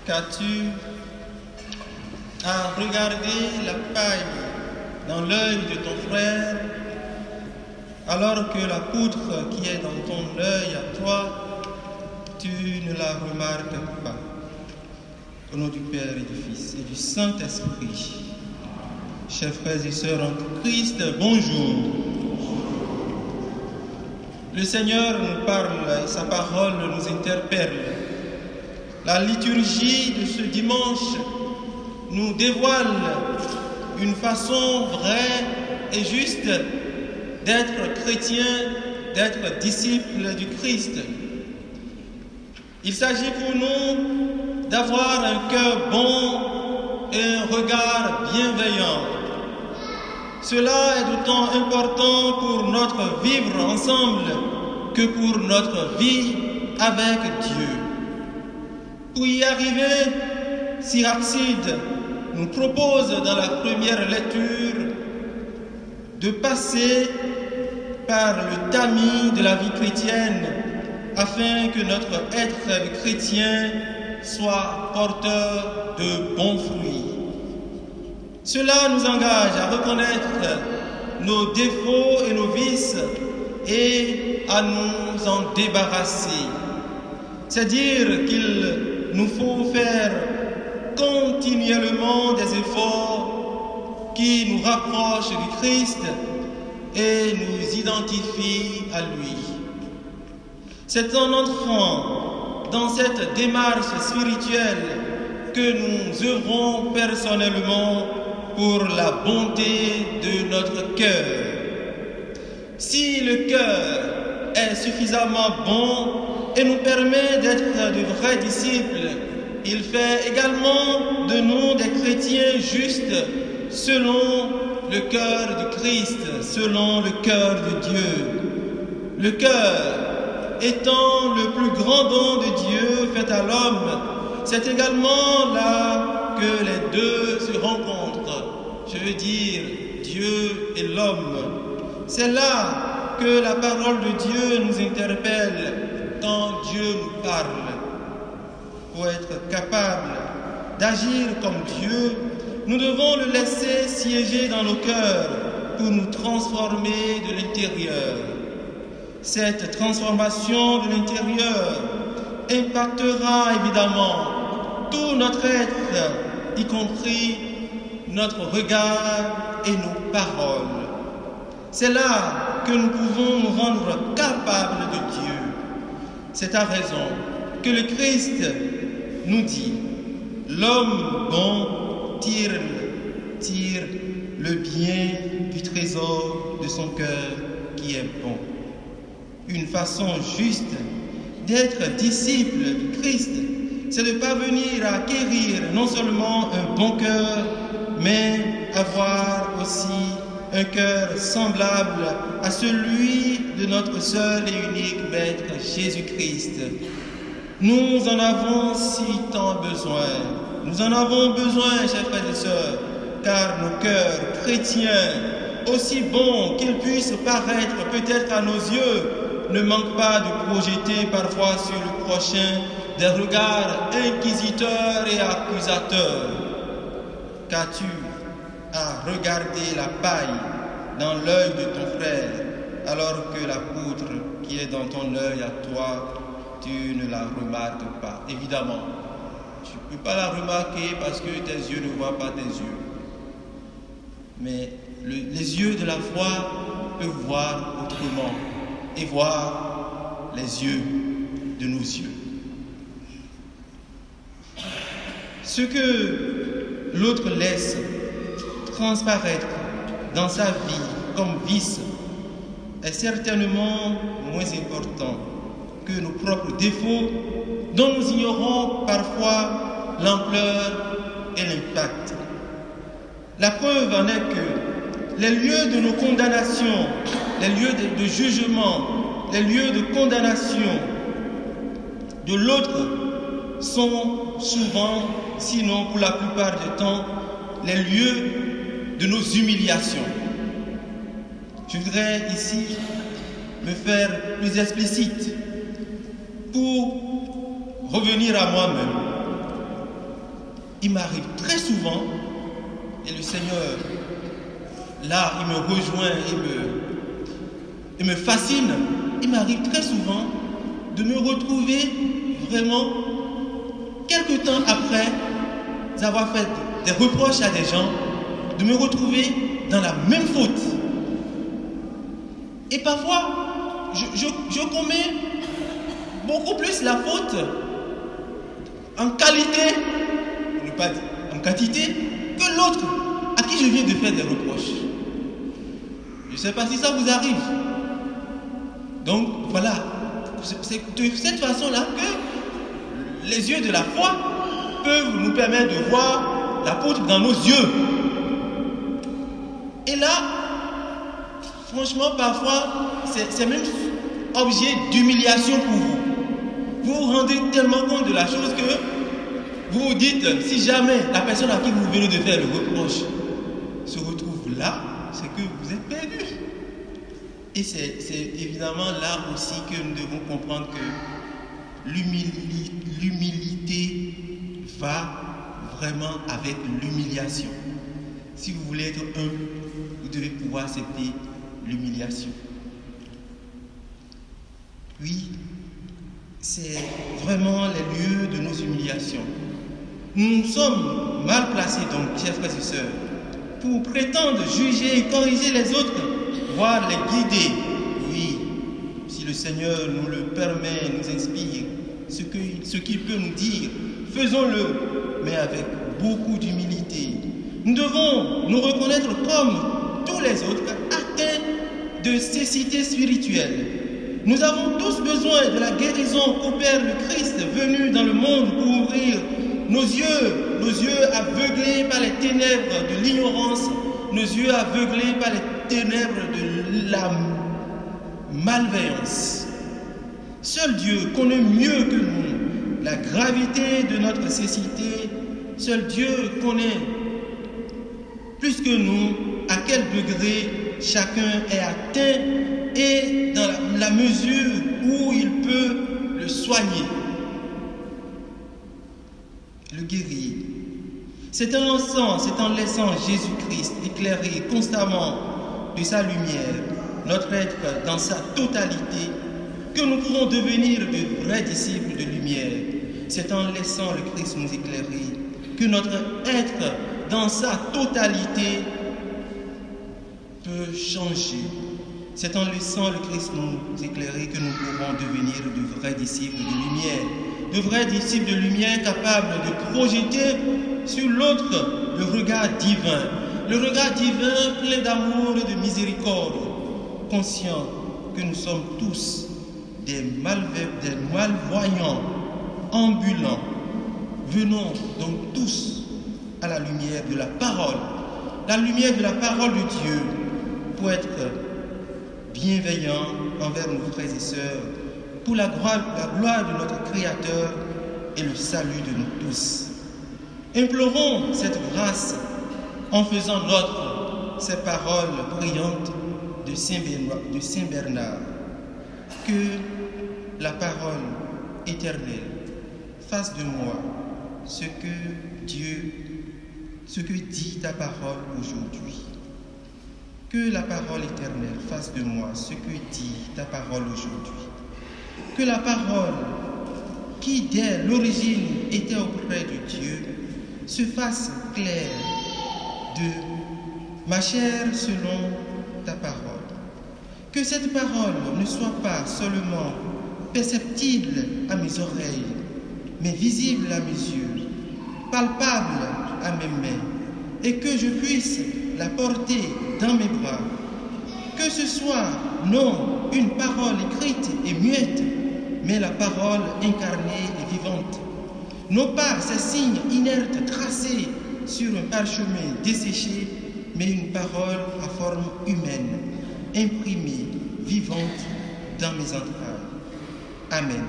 Qu'as-tu à regarder la paille dans l'œil de ton frère, alors que la poutre qui est dans ton œil à toi, tu ne la remarques pas? Au nom du Père et du Fils et du Saint-Esprit. Chers frères et sœurs en Christ, bonjour. Le Seigneur nous parle et sa parole nous interpelle. La liturgie de ce dimanche nous dévoile une façon vraie et juste d'être chrétien, d'être disciple du Christ. Il s'agit pour nous d'avoir un cœur bon et un regard bienveillant. Cela est d'autant important pour notre vivre ensemble que pour notre vie avec Dieu. Pour y arriver, Sirachide nous propose dans la première lecture de passer par le tamis de la vie chrétienne afin que notre être chrétien soit porteur de bons fruits. Cela nous engage à reconnaître nos défauts et nos vices et à nous en débarrasser. C'est-à-dire qu'il nous faut faire continuellement des efforts qui nous rapprochent du Christ et nous identifient à lui. C'est en entrant dans cette démarche spirituelle que nous œuvrons personnellement pour la bonté de notre cœur. Si le cœur est suffisamment bon et nous permet d'être de vrais disciples, il fait également de nous des chrétiens justes selon le cœur du Christ, selon le cœur de Dieu. Le cœur étant le plus grand don de Dieu fait à l'homme, c'est également là que les deux se rencontrent. Je veux dire Dieu et l'homme. C'est là que la parole de Dieu nous interpelle quand Dieu nous parle. Pour être capable d'agir comme Dieu, nous devons le laisser siéger dans nos cœurs pour nous transformer de l'intérieur. Cette transformation de l'intérieur impactera évidemment tout notre être, y compris notre regard et nos paroles. C'est là que nous pouvons nous rendre capables de Dieu. C'est à raison que le Christ nous dit: l'homme bon tire le bien du trésor de son cœur qui est bon. Une façon juste d'être disciple du Christ, c'est de parvenir à acquérir non seulement un bon cœur, mais avoir aussi un cœur semblable à celui de notre seul et unique Maître Jésus-Christ. Nous en avons si tant besoin. Nous en avons besoin, chers frères et sœurs, car nos cœurs chrétiens, aussi bons qu'ils puissent paraître peut-être à nos yeux, ne manquent pas de projeter parfois sur le prochain des regards inquisiteurs et accusateurs. Qu'as-tu à regarder la paille dans l'œil de ton frère, alors que la poutre qui est dans ton œil à toi, tu ne la remarques pas? Évidemment, tu ne peux pas la remarquer parce que tes yeux ne voient pas tes yeux. Mais les yeux de la foi peuvent voir autrement et voir les yeux de nos yeux. Ce que l'autre laisse transparaître dans sa vie comme vice est certainement moins important que nos propres défauts dont nous ignorons parfois l'ampleur et l'impact. La preuve en est que les lieux de nos condamnations, les lieux de jugement, les lieux de condamnation de l'autre sont souvent, sinon pour la plupart du temps, les lieux de nos humiliations. Je voudrais ici me faire plus explicite pour revenir à moi-même. il m'arrive très souvent, et le Seigneur, là, il me rejoint et me fascine, il m'arrive très souvent de me retrouver vraiment, quelque temps après avoir fait des reproches à des gens, de me retrouver dans la même faute. Et parfois, je commets beaucoup plus la faute en qualité, pour ne pas dire en quantité, que l'autre à qui je viens de faire des reproches. Je ne sais pas si ça vous arrive. Donc voilà, c'est de cette façon-là que les yeux de la foi peuvent nous permettre de voir l'apôtre dans nos yeux. Et là, franchement, parfois, c'est même objet d'humiliation pour vous. Vous vous rendez tellement compte de la chose que vous vous dites, si jamais la personne à qui vous venez de faire le reproche se retrouve là, c'est que vous êtes perdu. Et c'est évidemment là aussi que nous devons comprendre que l'humilité va vraiment avec l'humiliation. Si vous voulez être humble, vous devez pouvoir accepter l'humiliation. Oui, c'est vraiment les lieux de nos humiliations. Nous sommes mal placés donc, chers frères et sœurs, pour prétendre juger et corriger les autres, voire les guider. Oui, si le Seigneur nous le permet, nous inspire, ce qu'il peut nous dire, faisons-le, mais avec beaucoup d'humilité. Nous devons nous reconnaître comme tous les autres atteints de cécité spirituelle. Nous avons tous besoin de la guérison qu'opère le Christ venu dans le monde pour ouvrir nos yeux aveuglés par les ténèbres de l'ignorance, nos yeux aveuglés par les ténèbres de la malveillance. Seul Dieu connaît mieux que nous la gravité de notre cécité. Seul Dieu connaît plus que nous à quel degré chacun est atteint et dans la mesure où il peut le soigner, le guérir. C'est en laissant Jésus-Christ éclairer constamment de sa lumière notre être dans sa totalité que nous pourrons devenir de vrais disciples de lumière. C'est en laissant le Christ nous éclairer que notre être dans sa totalité peut changer. C'est en laissant le Christ nous éclairer que nous pourrons devenir de vrais disciples de lumière. De vrais disciples de lumière capables de projeter sur l'autre le regard divin. Le regard divin plein d'amour et de miséricorde. Conscients que nous sommes tous des malvoyants ambulants. Venons donc tous à la lumière de la parole. La lumière de la parole de Dieu pour être bienveillants envers nos frères et sœurs, pour la gloire de notre Créateur et le salut de nous tous. Implorons cette grâce en faisant nôtre ces paroles brillantes de Saint Bernard. Que la parole éternelle fasse de moi ce que dit ta parole aujourd'hui. Que la parole éternelle fasse de moi ce que dit ta parole aujourd'hui. Que la parole qui dès l'origine était auprès de Dieu se fasse claire de ma chair selon ta parole. Que cette parole ne soit pas seulement perceptible à mes oreilles, mais visible à mes yeux, palpable à mes mains, et que je puisse la porter dans mes bras. Que ce soit non une parole écrite et muette, mais la parole incarnée et vivante. Non pas ces signes inertes tracés sur un parchemin desséché, mais une parole à forme humaine, imprimée, vivante dans mes entrailles. Amen.